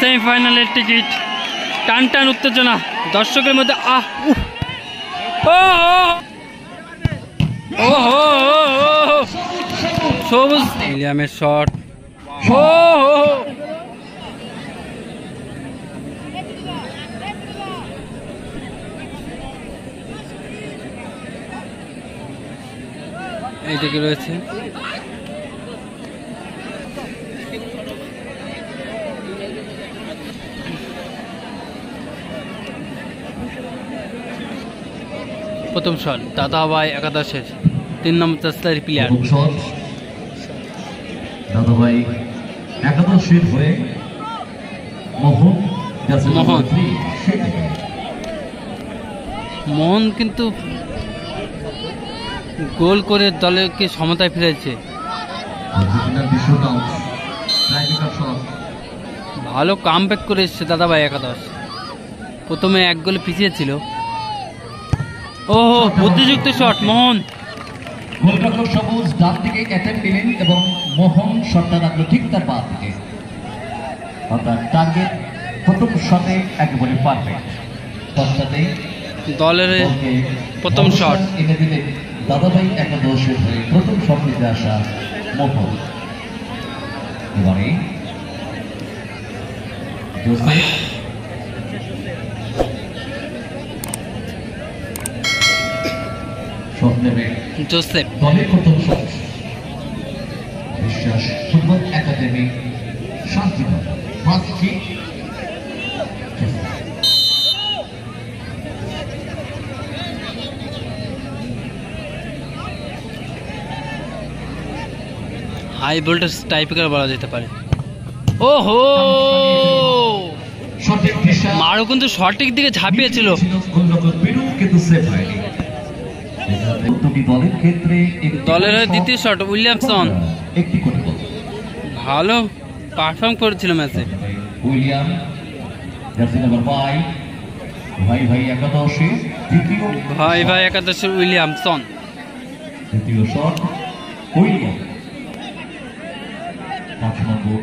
সেমিফাইনালের টিকিট। টান টান উত্তেজনা দর্শকের মধ্যে। সবুজ উইলিয়ামের শট। এইদিকে রয়েছে প্রথম শট দাদাভাই একাদশের 3 নম্বর জার্সিধারী প্লেয়ার। দাদাভাই একাদশের হয়ে মোহন কিন্তু গোল করে দলকে সমতায় ফিরেছে। ভালো কামব্যাক করে এসছে দাদাভাই একাদশ। প্রথমে 1 গোলে পিছিয়ে ছিল। বুদ্ধিযুক্ত শট মোহন। গোলরক্ষক সবুজ ডান দিকে অ্যাটেম্প দিলেন এবং মোহন শটটা রাখলো ঠিক তার বাঁ দিকে। অর্থাৎ টার্গেট প্রথম শটে একেবারে পারফেক্ট। দলের প্রথম শট এনে দিলেন দাদাভাই একাদশের হয়ে প্রথম শট নিতে আসা মোহন। এবারে জোসেফ দলের প্রথম shot. Biswas football academy Shantinagar. High voltage typical বলা যেতে পারে। মারো কিন্তু সঠিক দিকে ঝাঁপিয়েছিল। দলের দ্বিতীয় শট উইলিয়ামসন ভালো পারফর্ম করেছিল ম্যাচে। ভাই ভাই একাদশের উইলিয়ামসন। দ্বিতীয় শট উইলিয়াম। 5 নম্বর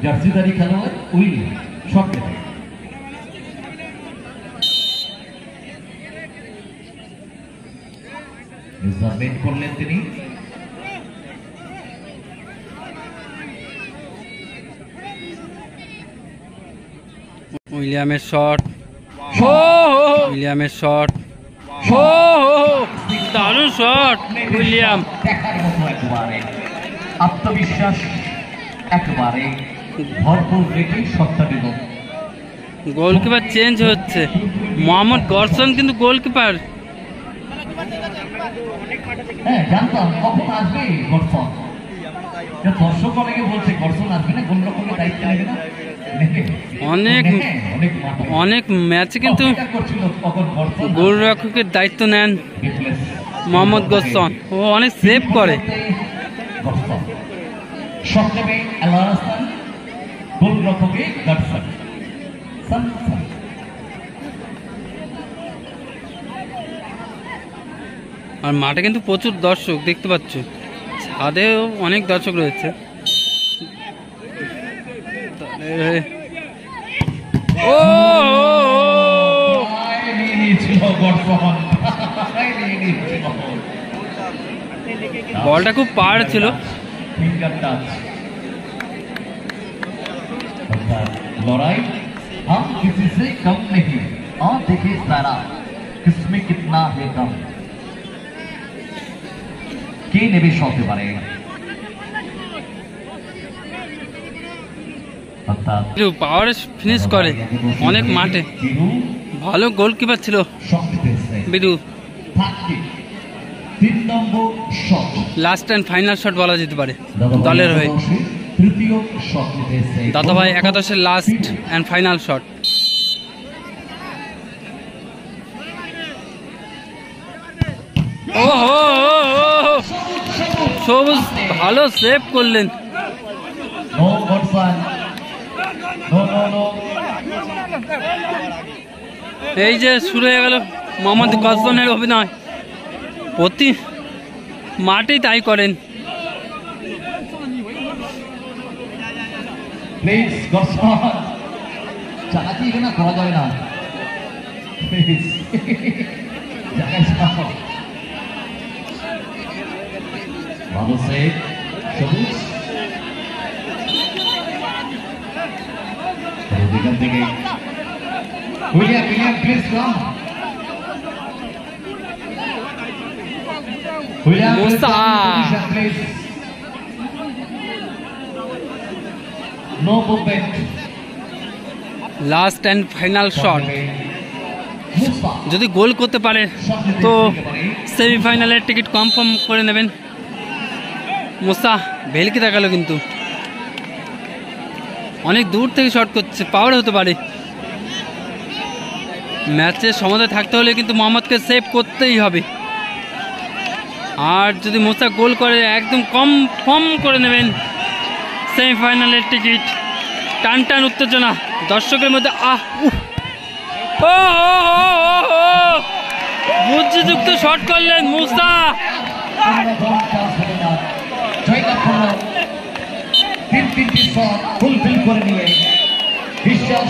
জার্সিধারী খেলোয়াড় উইলিয়াম শট নেবে। মেজারমেন্ট করলেন তিনি। উইলিয়ামের শট। উইলিয়ামের শট। দারুণ শট উইলিয়াম। আত্মবিশ্বাস একেবারে ভরপুর রেখে শটটা দিল। গোলকিপার চেঞ্জ হচ্ছে। মোহাম্মদ গর্সন কিন্তু গোলকিপার। হ্যাঁ জানতাম কখন আসবে গর্সন। দর্শক অনেকে বলছে গর্সন আসবে না, গোলরক্ষকের দায়িত্ব নেবে না। অনেক ম্যাচে কিন্তু গোলরক্ষকের দায়িত্ব নেন মোহাম্মদ গর্সন। ও অনেক সেভ করে। আর মাঠে কিন্তু প্রচুর দর্শক দেখতে পাচ্ছ। ছাদেও অনেক দর্শক রয়েছে। বলটা খুব পার ছিল। लड़ाई हम किसी से कम नहीं और देखिए सारा किसमें कितना है कम। কে নেবে হতে পারে। পাওয়ারে ফিনিশ করে অনেক মাঠে। ভালো গোলকিপার ছিল Bidu. 3 number shot last and final shot বলা যেতে পারে দলের হয়ে। তৃতীয় শট নিতেছে দাদাভাই একাদশের লাস্ট এন্ড ফাইনাল শট। সবুজ ভালো সেভ করলেন। এই যে শুরু হয়ে গেল মোহাম্মদ গর্সনের অভিনয়। প্রতি মাঠেই তাই করেন। চালাকি এখানে করা যায় না। জায়গায় যাও। ভালো সেভ সবুজ। এখান থেকে William please come. Musa no movement. Last and final shot, যদি গোল করতে পারে তো সেমিফাইনালের টিকিট কনফার্ম করে নেবেন। মুসা ভেলকি দেখালো, কিন্তু অনেক দূর থেকে শট করছে, পাওয়ার হতে পারে। ম্যাচের সমাধান থাকতে হলে কিন্তু মোহাম্মদকে সেভ করতেই হবে। আর যদি মুসা গোল করে একদম কনফার্ম করে নেবেন সেমিফাইনালের টিকিট। টান টান উত্তেজনা দর্শকের মধ্যে। বুদ্ধিযুক্ত শট করলেন মুসা। তিনটি শট ফুলফিল করে নিয়ে বিশ্বাস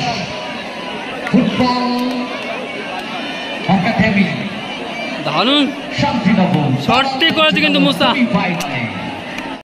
ফুটবল একাডেমি দারুণ শান্তিনগর শটটি করেছে কিন্তু মুসা।